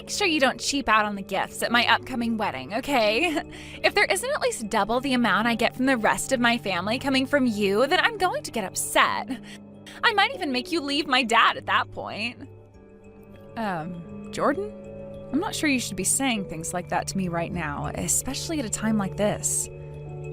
make sure you don't cheap out on the gifts at my upcoming wedding, okay? If there isn't at least double the amount I get from the rest of my family coming from you, then I'm going to get upset. I might even make you leave my dad at that point. Jordan? I'm not sure you should be saying things like that to me right now, especially at a time like this.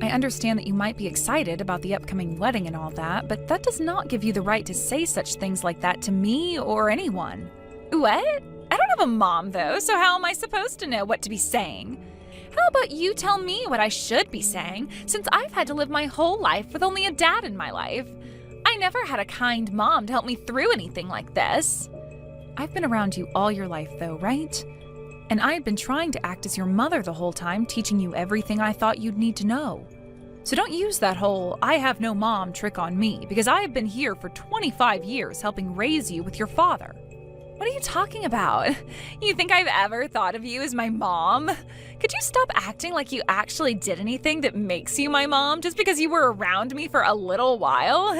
I understand that you might be excited about the upcoming wedding and all that, but that does not give you the right to say such things like that to me or anyone. What? I don't have a mom, though, so how am I supposed to know what to be saying? How about you tell me what I should be saying, since I've had to live my whole life with only a dad in my life? I never had a kind mom to help me through anything like this. I've been around you all your life, though, right? And I had been trying to act as your mother the whole time, teaching you everything I thought you'd need to know. So don't use that whole "I have no mom" trick on me, because I have been here for 25 years helping raise you with your father. What are you talking about? You think I've ever thought of you as my mom? Could you stop acting like you actually did anything that makes you my mom just because you were around me for a little while?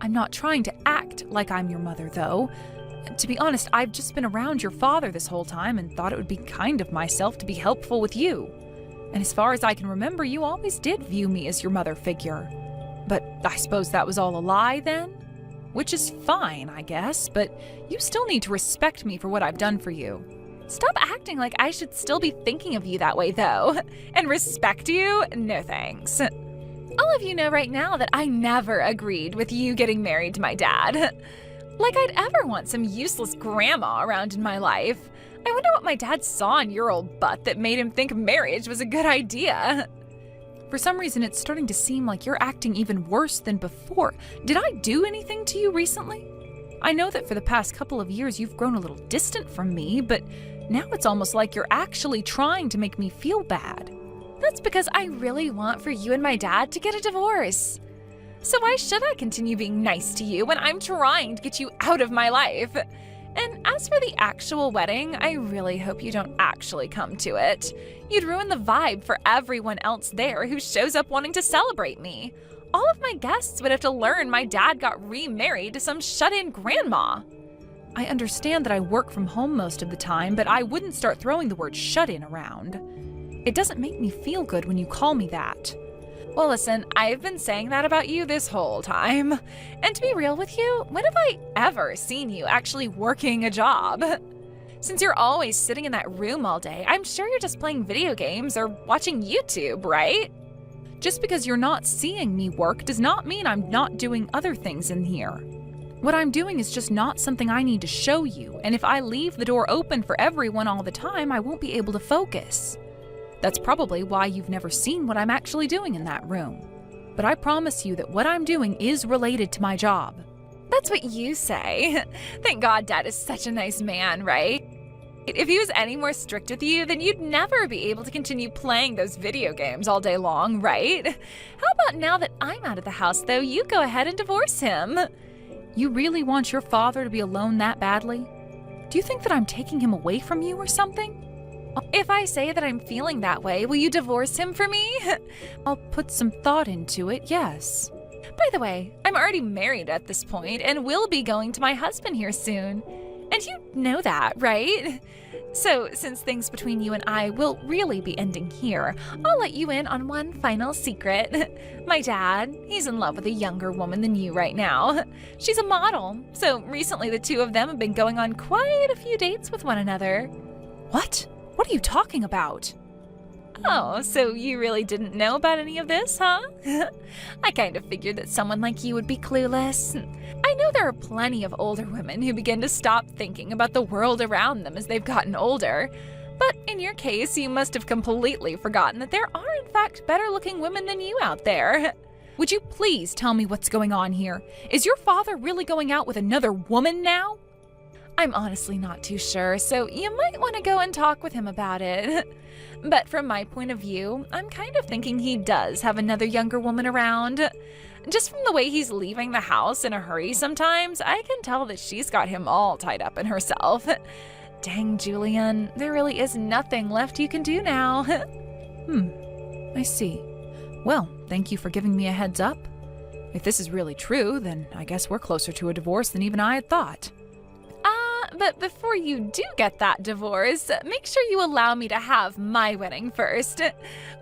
I'm not trying to act like I'm your mother, though. To be honest, I've just been around your father this whole time and thought it would be kind of myself to be helpful with you. And as far as I can remember, you always did view me as your mother figure. But I suppose that was all a lie then? Which is fine, I guess, but you still need to respect me for what I've done for you. Stop acting like I should still be thinking of you that way, though. And respect you? No thanks. All of you know right now that I never agreed with you getting married to my dad. Like I'd ever want some useless grandma around in my life. I wonder what my dad saw in your old butt that made him think marriage was a good idea. For some reason, it's starting to seem like you're acting even worse than before. Did I do anything to you recently? I know that for the past couple of years you've grown a little distant from me, but now it's almost like you're actually trying to make me feel bad. That's because I really want for you and my dad to get a divorce. So why should I continue being nice to you when I'm trying to get you out of my life? And as for the actual wedding, I really hope you don't actually come to it. You'd ruin the vibe for everyone else there who shows up wanting to celebrate me. All of my guests would have to learn my dad got remarried to some shut-in grandma. I understand that I work from home most of the time, but I wouldn't start throwing the word shut-in around. It doesn't make me feel good when you call me that. Well, listen, I've been saying that about you this whole time. And to be real with you, when have I ever seen you actually working a job? Since you're always sitting in that room all day, I'm sure you're just playing video games or watching YouTube, right? Just because you're not seeing me work does not mean I'm not doing other things in here. What I'm doing is just not something I need to show you, and if I leave the door open for everyone all the time, I won't be able to focus. That's probably why you've never seen what I'm actually doing in that room. But I promise you that what I'm doing is related to my job. That's what you say. Thank God Dad is such a nice man, right? If he was any more strict with you, then you'd never be able to continue playing those video games all day long, right? How about now that I'm out of the house, though, you go ahead and divorce him? You really want your father to be alone that badly? Do you think that I'm taking him away from you or something? If I say that I'm feeling that way, will you divorce him for me? I'll put some thought into it, yes. By the way, I'm already married at this point and will be going to my husband here soon. And you know that, right? So, since things between you and I will really be ending here, I'll let you in on one final secret. My dad, he's in love with a younger woman than you right now. She's a model, so recently the two of them have been going on quite a few dates with one another. What? What are you talking about? Oh, so you really didn't know about any of this, huh? I kind of figured that someone like you would be clueless. I know there are plenty of older women who begin to stop thinking about the world around them as they've gotten older. But in your case, you must have completely forgotten that there are in fact better-looking women than you out there. Would you please tell me what's going on here? Is your father really going out with another woman now? I'm honestly not too sure, so you might want to go and talk with him about it. But from my point of view, I'm kind of thinking he does have another younger woman around. Just from the way he's leaving the house in a hurry sometimes, I can tell that she's got him all tied up in herself. Dang, Julian, there really is nothing left you can do now. I see. Well, thank you for giving me a heads up. If this is really true, then I guess we're closer to a divorce than even I had thought. But before you do get that divorce, make sure you allow me to have my wedding first.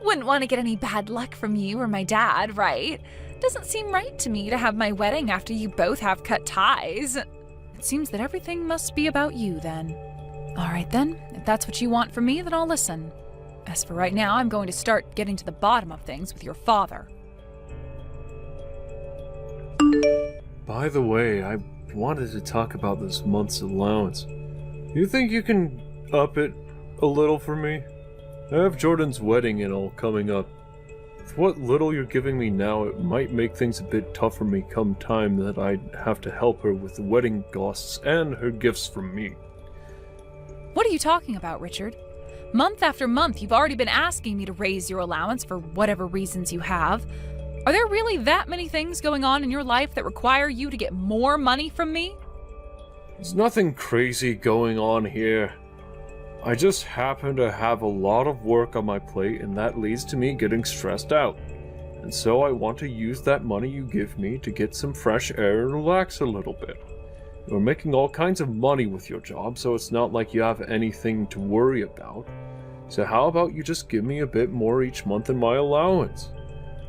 Wouldn't want to get any bad luck from you or my dad, right? Doesn't seem right to me to have my wedding after you both have cut ties. It seems that everything must be about you then. All right then, if that's what you want from me, then I'll listen. As for right now, I'm going to start getting to the bottom of things with your father. By the way, I wanted to talk about this month's allowance. You think you can up it a little for me? I have Jordan's wedding and all coming up. With what little you're giving me now, it might make things a bit tough for me come time that I'd have to help her with the wedding costs and her gifts from me. What are you talking about, Richard? Month after month, you've already been asking me to raise your allowance for whatever reasons you have. Are there really that many things going on in your life that require you to get more money from me? There's nothing crazy going on here. I just happen to have a lot of work on my plate, and that leads to me getting stressed out. And so I want to use that money you give me to get some fresh air and relax a little bit. You're making all kinds of money with your job, so it's not like you have anything to worry about. So how about you just give me a bit more each month in my allowance?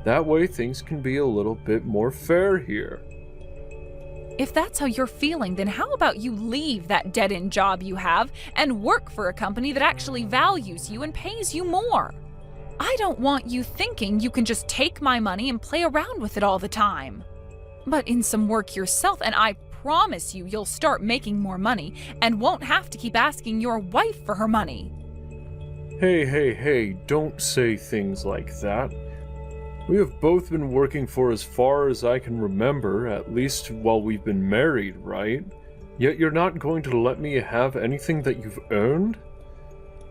That way things can be a little bit more fair here. If that's how you're feeling, then how about you leave that dead-end job you have and work for a company that actually values you and pays you more? I don't want you thinking you can just take my money and play around with it all the time. But in some work yourself, and I promise you you'll start making more money and won't have to keep asking your wife for her money. Hey, don't say things like that. We have both been working for as far as I can remember, at least while we've been married, right? Yet you're not going to let me have anything that you've earned?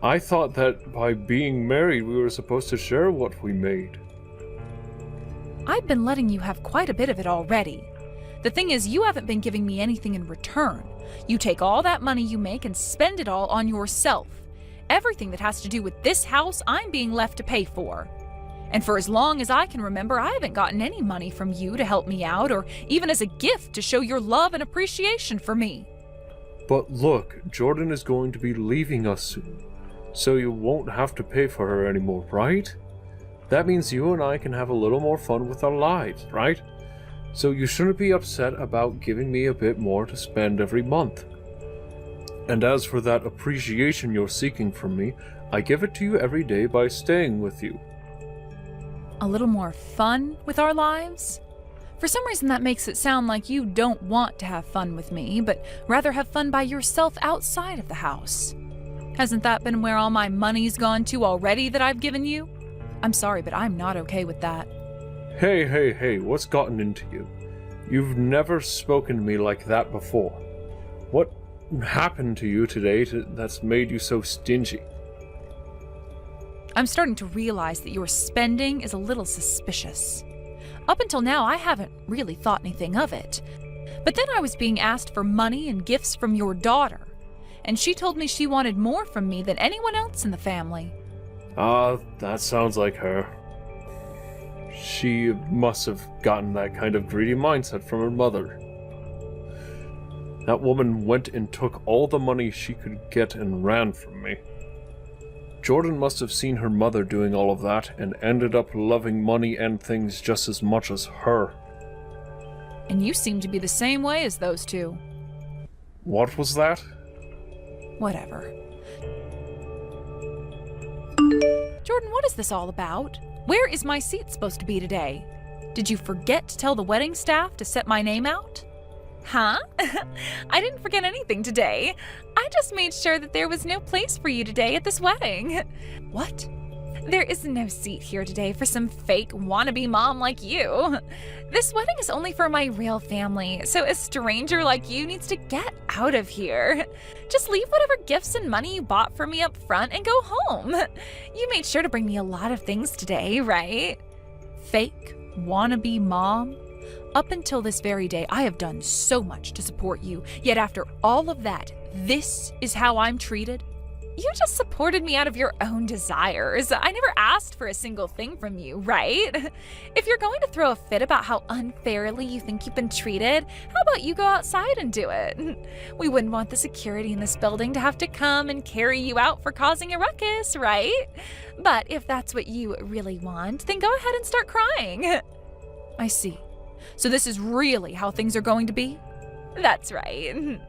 I thought that by being married we were supposed to share what we made. I've been letting you have quite a bit of it already. The thing is, you haven't been giving me anything in return. You take all that money you make and spend it all on yourself. Everything that has to do with this house, I'm being left to pay for. And for as long as I can remember, I haven't gotten any money from you to help me out, or even as a gift to show your love and appreciation for me. But look, Jordan is going to be leaving us soon, so you won't have to pay for her anymore, right? That means you and I can have a little more fun with our lives, right? So you shouldn't be upset about giving me a bit more to spend every month. And as for that appreciation you're seeking from me, I give it to you every day by staying with you. A little more fun with our lives? For some reason that makes it sound like you don't want to have fun with me, but rather have fun by yourself outside of the house. Hasn't that been where all my money's gone to already that I've given you? I'm sorry, but I'm not okay with that. Hey, what's gotten into you? You've never spoken to me like that before. What happened to you today that's made you so stingy? I'm starting to realize that your spending is a little suspicious. Up until now, I haven't really thought anything of it. But then I was being asked for money and gifts from your daughter, and she told me she wanted more from me than anyone else in the family. That sounds like her. She must have gotten that kind of greedy mindset from her mother. That woman went and took all the money she could get and ran from me. Jordan must have seen her mother doing all of that and ended up loving money and things just as much as her. And you seem to be the same way as those two. What was that? Whatever. Jordan, what is this all about? Where is my seat supposed to be today? Did you forget to tell the wedding staff to set my name out? Huh? I didn't forget anything today. I just made sure that there was no place for you today at this wedding. What? There is no seat here today for some fake wannabe mom like you. This wedding is only for my real family, so a stranger like you needs to get out of here. Just leave whatever gifts and money you bought for me up front and go home. You made sure to bring me a lot of things today, right? Fake wannabe mom? Up until this very day, I have done so much to support you, yet after all of that, this is how I'm treated? You just supported me out of your own desires. I never asked for a single thing from you, right? If you're going to throw a fit about how unfairly you think you've been treated, how about you go outside and do it? We wouldn't want the security in this building to have to come and carry you out for causing a ruckus, right? But if that's what you really want, then go ahead and start crying. I see. So this is really how things are going to be? That's right.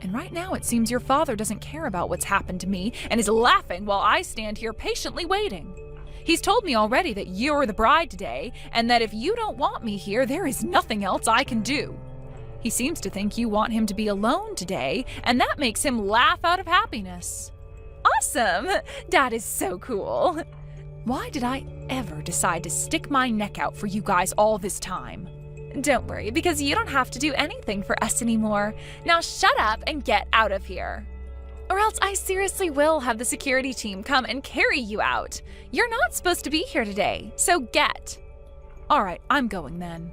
And right now it seems your father doesn't care about what's happened to me and is laughing while I stand here patiently waiting. He's told me already that you're the bride today, and that if you don't want me here, there is nothing else I can do. He seems to think you want him to be alone today, and that makes him laugh out of happiness. Awesome! Dad is so cool. Why did I ever decide to stick my neck out for you guys all this time? Don't worry, because you don't have to do anything for us anymore. Now shut up and get out of here. Or else I seriously will have the security team come and carry you out. You're not supposed to be here today, so get. All right, I'm going then.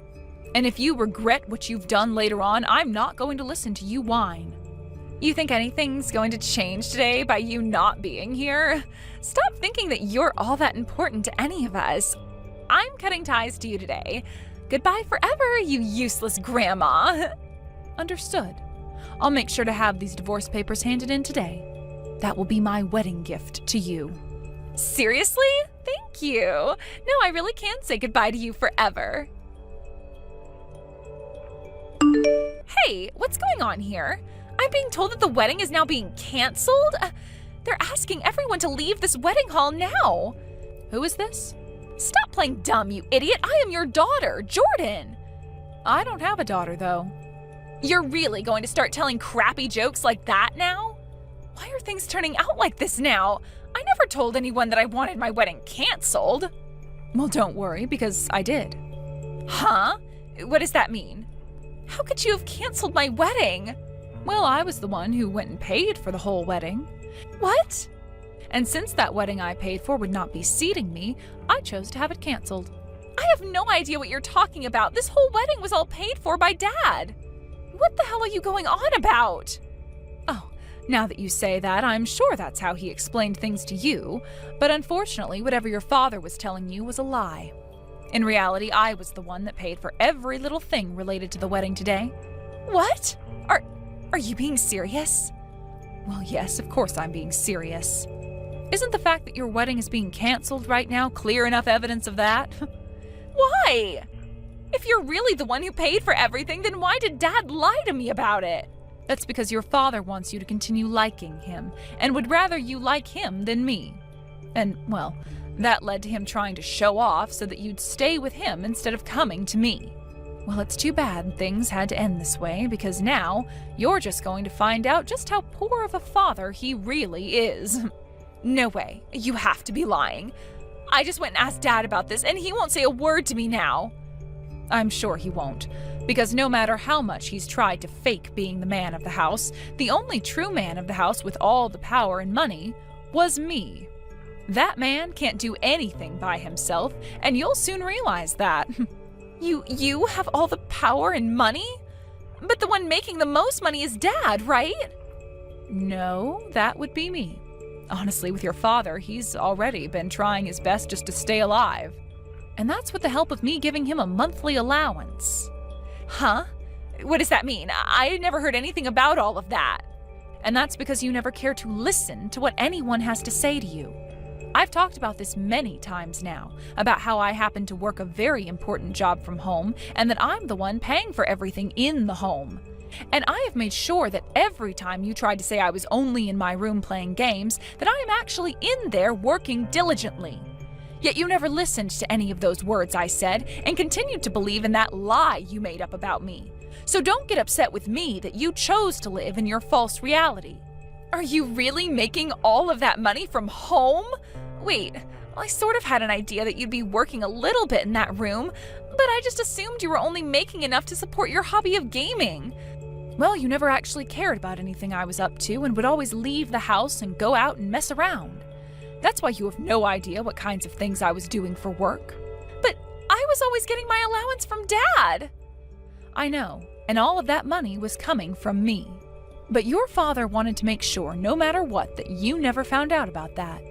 And if you regret what you've done later on, I'm not going to listen to you whine. You think anything's going to change today by you not being here? Stop thinking that you're all that important to any of us. I'm cutting ties to you today. Goodbye forever, you useless grandma. Understood. I'll make sure to have these divorce papers handed in today. That will be my wedding gift to you. Seriously? Thank you. No, I really can say goodbye to you forever. Hey, what's going on here? I'm being told that the wedding is now being canceled? They're asking everyone to leave this wedding hall now. Who is this? Stop playing dumb, you idiot. I am your daughter, Jordan. I don't have a daughter, though. You're really going to start telling crappy jokes like that now? Why are things turning out like this now? I never told anyone that I wanted my wedding canceled. Well, don't worry, because I did. Huh? What does that mean? How could you have canceled my wedding? Well, I was the one who went and paid for the whole wedding. What? And since that wedding I paid for would not be seating me, I chose to have it canceled. I have no idea what you're talking about. This whole wedding was all paid for by Dad. What the hell are you going on about? Oh, now that you say that, I'm sure that's how he explained things to you. But unfortunately, whatever your father was telling you was a lie. In reality, I was the one that paid for every little thing related to the wedding today. What? Are you being serious? Well, yes, of course I'm being serious. Isn't the fact that your wedding is being canceled right now clear enough evidence of that? Why? If you're really the one who paid for everything, then why did Dad lie to me about it? That's because your father wants you to continue liking him, and would rather you like him than me. And, well, that led to him trying to show off so that you'd stay with him instead of coming to me. Well, it's too bad things had to end this way, because now you're just going to find out just how poor of a father he really is. No way. You have to be lying. I just went and asked Dad about this, and he won't say a word to me now. I'm sure he won't, because no matter how much he's tried to fake being the man of the house, the only true man of the house with all the power and money was me. That man can't do anything by himself, and you'll soon realize that. You have all the power and money? But the one making the most money is Dad, right? No, that would be me. Honestly, with your father, he's already been trying his best just to stay alive. And that's with the help of me giving him a monthly allowance. Huh? What does that mean? I never heard anything about all of that. And that's because you never care to listen to what anyone has to say to you. I've talked about this many times now, about how I happen to work a very important job from home, and that I'm the one paying for everything in the home. And I have made sure that every time you tried to say I was only in my room playing games, that I am actually in there working diligently. Yet you never listened to any of those words I said, and continued to believe in that lie you made up about me. So don't get upset with me that you chose to live in your false reality. Are you really making all of that money from home? Wait, well, I sort of had an idea that you'd be working a little bit in that room, but I just assumed you were only making enough to support your hobby of gaming. Well, you never actually cared about anything I was up to and would always leave the house and go out and mess around. That's why you have no idea what kinds of things I was doing for work. But I was always getting my allowance from Dad. I know, and all of that money was coming from me. But your father wanted to make sure, no matter what, that you never found out about that.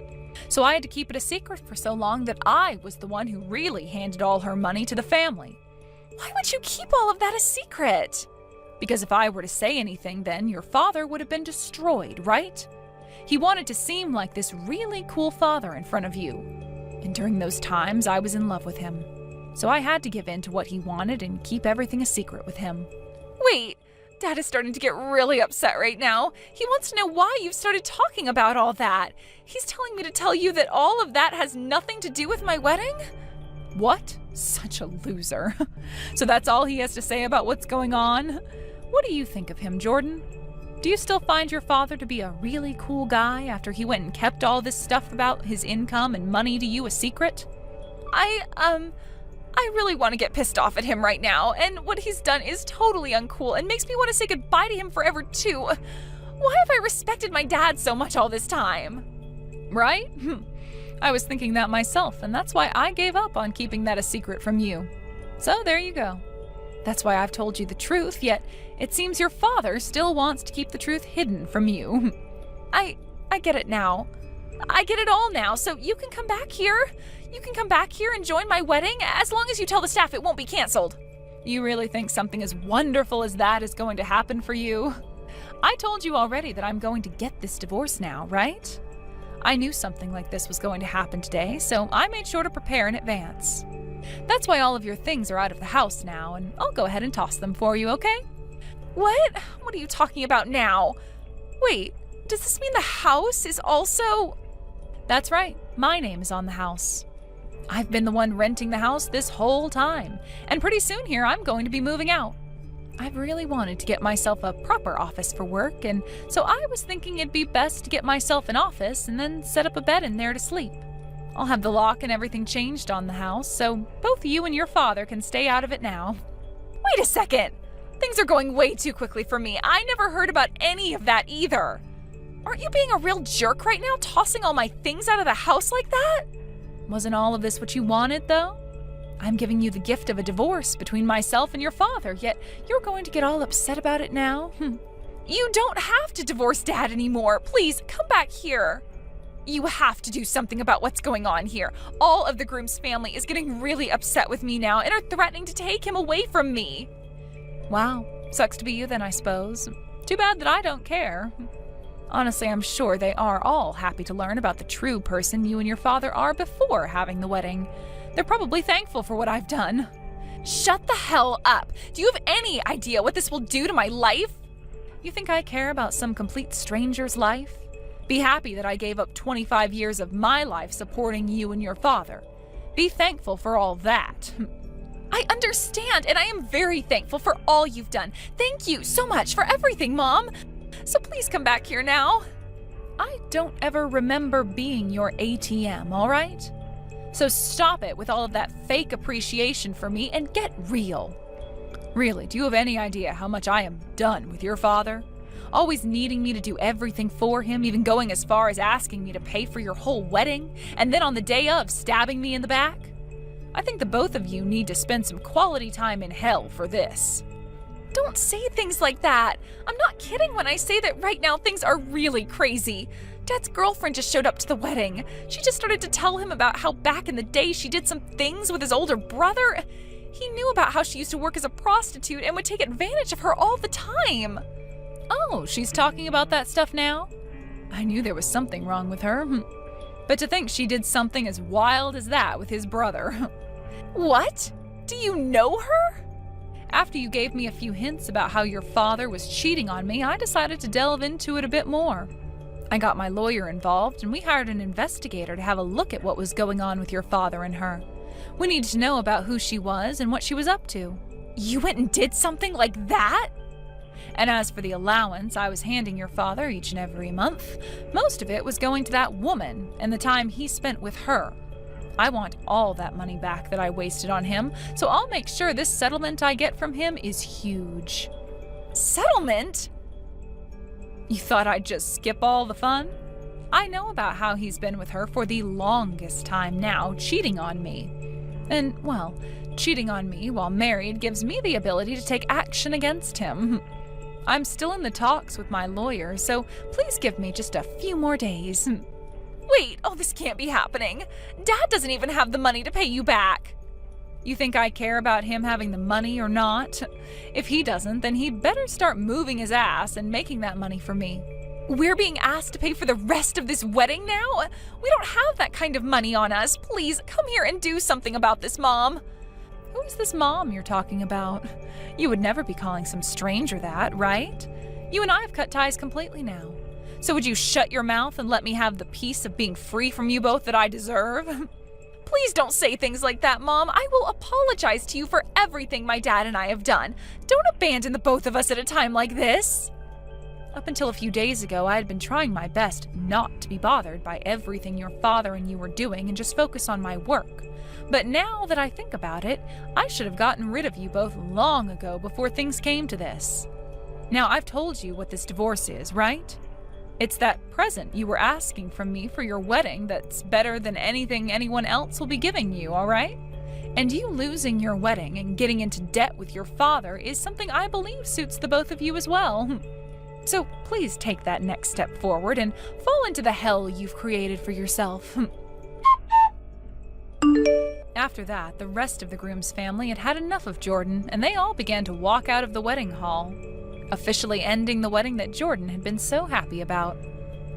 So I had to keep it a secret for so long that I was the one who really handed all her money to the family. Why would you keep all of that a secret? Because if I were to say anything, then your father would have been destroyed, right? He wanted to seem like this really cool father in front of you. And during those times, I was in love with him. So I had to give in to what he wanted and keep everything a secret with him. Wait, Dad is starting to get really upset right now. He wants to know why you've started talking about all that. He's telling me to tell you that all of that has nothing to do with my wedding? What? Such a loser. So that's all he has to say about what's going on? What do you think of him, Jordan? Do you still find your father to be a really cool guy after he went and kept all this stuff about his income and money to you a secret? I really want to get pissed off at him right now, and what he's done is totally uncool and makes me want to say goodbye to him forever too. Why have I respected my dad so much all this time? Right? I was thinking that myself, and that's why I gave up on keeping that a secret from you. So there you go. That's why I've told you the truth, yet it seems your father still wants to keep the truth hidden from you. I get it now. I get it all now, so you can come back here. You can come back here and join my wedding as long as you tell the staff it won't be canceled. You really think something as wonderful as that is going to happen for you? I told you already that I'm going to get this divorce now, right? I knew something like this was going to happen today, so I made sure to prepare in advance. That's why all of your things are out of the house now, and I'll go ahead and toss them for you, okay? What? What are you talking about now? Wait, does this mean the house is also... That's right, my name is on the house. I've been the one renting the house this whole time, and pretty soon here I'm going to be moving out. I've really wanted to get myself a proper office for work, and so I was thinking it'd be best to get myself an office and then set up a bed in there to sleep. I'll have the lock and everything changed on the house, so both you and your father can stay out of it now. Wait a second! Things are going way too quickly for me. I never heard about any of that either. Aren't you being a real jerk right now, tossing all my things out of the house like that? Wasn't all of this what you wanted, though? I'm giving you the gift of a divorce between myself and your father, yet you're going to get all upset about it now? You don't have to divorce Dad anymore. Please, come back here. You have to do something about what's going on here. All of the groom's family is getting really upset with me now and are threatening to take him away from me. Wow, sucks to be you then, I suppose. Too bad that I don't care. Honestly, I'm sure they are all happy to learn about the true person you and your father are before having the wedding. They're probably thankful for what I've done. Shut the hell up! Do you have any idea what this will do to my life? You think I care about some complete stranger's life? Be happy that I gave up 25 years of my life supporting you and your father. Be thankful for all that. I understand, and I am very thankful for all you've done. Thank you so much for everything, Mom. So please come back here now. I don't ever remember being your ATM, all right? So stop it with all of that fake appreciation for me and get real. Really, do you have any idea how much I am done with your father? Always needing me to do everything for him, even going as far as asking me to pay for your whole wedding, and then on the day of, stabbing me in the back? I think the both of you need to spend some quality time in hell for this. Don't say things like that. I'm not kidding when I say that right now things are really crazy. Dad's girlfriend just showed up to the wedding. She just started to tell him about how back in the day she did some things with his older brother. He knew about how she used to work as a prostitute and would take advantage of her all the time. Oh, she's talking about that stuff now? I knew there was something wrong with her. But to think she did something as wild as that with his brother. What? Do you know her? After you gave me a few hints about how your father was cheating on me, I decided to delve into it a bit more. I got my lawyer involved, and we hired an investigator to have a look at what was going on with your father and her. We needed to know about who she was and what she was up to. You went and did something like that? And as for the allowance I was handing your father each and every month, most of it was going to that woman and the time he spent with her. I want all that money back that I wasted on him, so I'll make sure this settlement I get from him is huge. Settlement? You thought I'd just skip all the fun? I know about how he's been with her for the longest time now, cheating on me. And, well, cheating on me while married gives me the ability to take action against him. I'm still in the talks with my lawyer, so please give me just a few more days. Wait, this can't be happening. Dad doesn't even have the money to pay you back. You think I care about him having the money or not? If he doesn't, then he'd better start moving his ass and making that money for me. We're being asked to pay for the rest of this wedding now? We don't have that kind of money on us. Please, come here and do something about this, Mom. Who is this mom you're talking about? You would never be calling some stranger that, right? You and I have cut ties completely now. So would you shut your mouth and let me have the peace of being free from you both that I deserve? Please don't say things like that, Mom. I will apologize to you for everything my dad and I have done. Don't abandon the both of us at a time like this. Up until a few days ago, I had been trying my best not to be bothered by everything your father and you were doing and just focus on my work. But now that I think about it, I should have gotten rid of you both long ago before things came to this. Now, I've told you what this divorce is, right? It's that present you were asking from me for your wedding that's better than anything anyone else will be giving you, all right? And you losing your wedding and getting into debt with your father is something I believe suits the both of you as well. So please take that next step forward and fall into the hell you've created for yourself. After that, the rest of the groom's family had had enough of Jordan, and they all began to walk out of the wedding hall, officially ending the wedding that Jordan had been so happy about.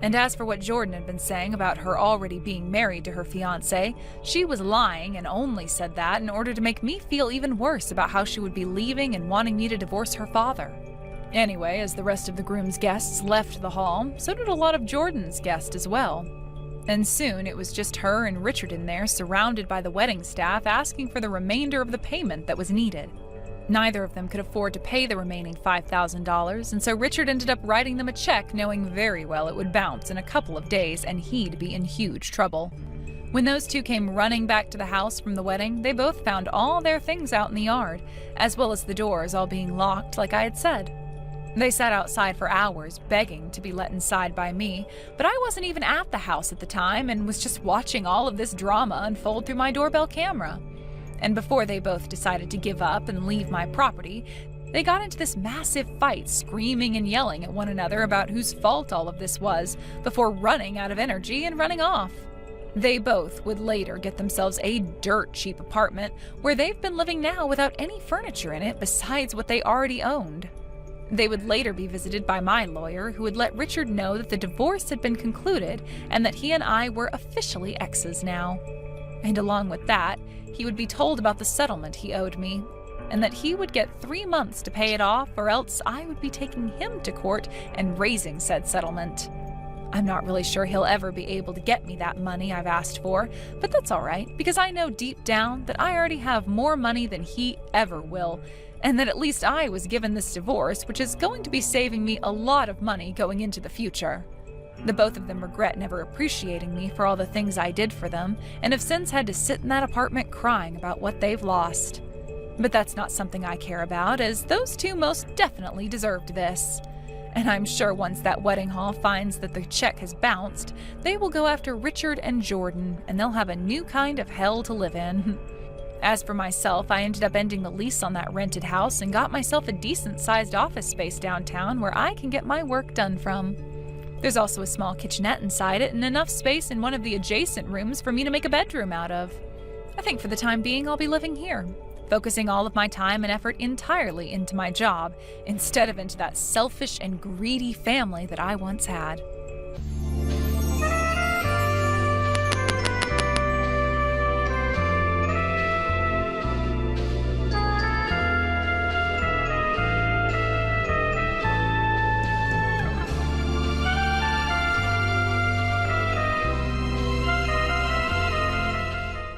And as for what Jordan had been saying about her already being married to her fiancé, she was lying and only said that in order to make me feel even worse about how she would be leaving and wanting me to divorce her father. Anyway, as the rest of the groom's guests left the hall, so did a lot of Jordan's guests as well. And soon it was just her and Richard in there, surrounded by the wedding staff, asking for the remainder of the payment that was needed. Neither of them could afford to pay the remaining $5,000, and so Richard ended up writing them a check, knowing very well it would bounce in a couple of days and he'd be in huge trouble. When those two came running back to the house from the wedding, they both found all their things out in the yard, as well as the doors all being locked like I had said. They sat outside for hours, begging to be let inside by me, but I wasn't even at the house at the time and was just watching all of this drama unfold through my doorbell camera. And before they both decided to give up and leave my property, they got into this massive fight, screaming and yelling at one another about whose fault all of this was, before running out of energy and running off. They both would later get themselves a dirt cheap apartment where they've been living now without any furniture in it besides what they already owned. They would later be visited by my lawyer, who would let Richard know that the divorce had been concluded and that he and I were officially exes now. And along with that, he would be told about the settlement he owed me, and that he would get 3 months to pay it off, or else I would be taking him to court and raising said settlement. I'm not really sure he'll ever be able to get me that money I've asked for, but that's all right, because I know deep down that I already have more money than he ever will, and that at least I was given this divorce, which is going to be saving me a lot of money going into the future. The both of them regret never appreciating me for all the things I did for them, and have since had to sit in that apartment crying about what they've lost. But that's not something I care about, as those two most definitely deserved this. And I'm sure once that wedding hall finds that the check has bounced, they will go after Richard and Jordan, and they'll have a new kind of hell to live in. As for myself, I ended up ending the lease on that rented house and got myself a decent-sized office space downtown where I can get my work done from. There's also a small kitchenette inside it and enough space in one of the adjacent rooms for me to make a bedroom out of. I think for the time being I'll be living here, focusing all of my time and effort entirely into my job instead of into that selfish and greedy family that I once had.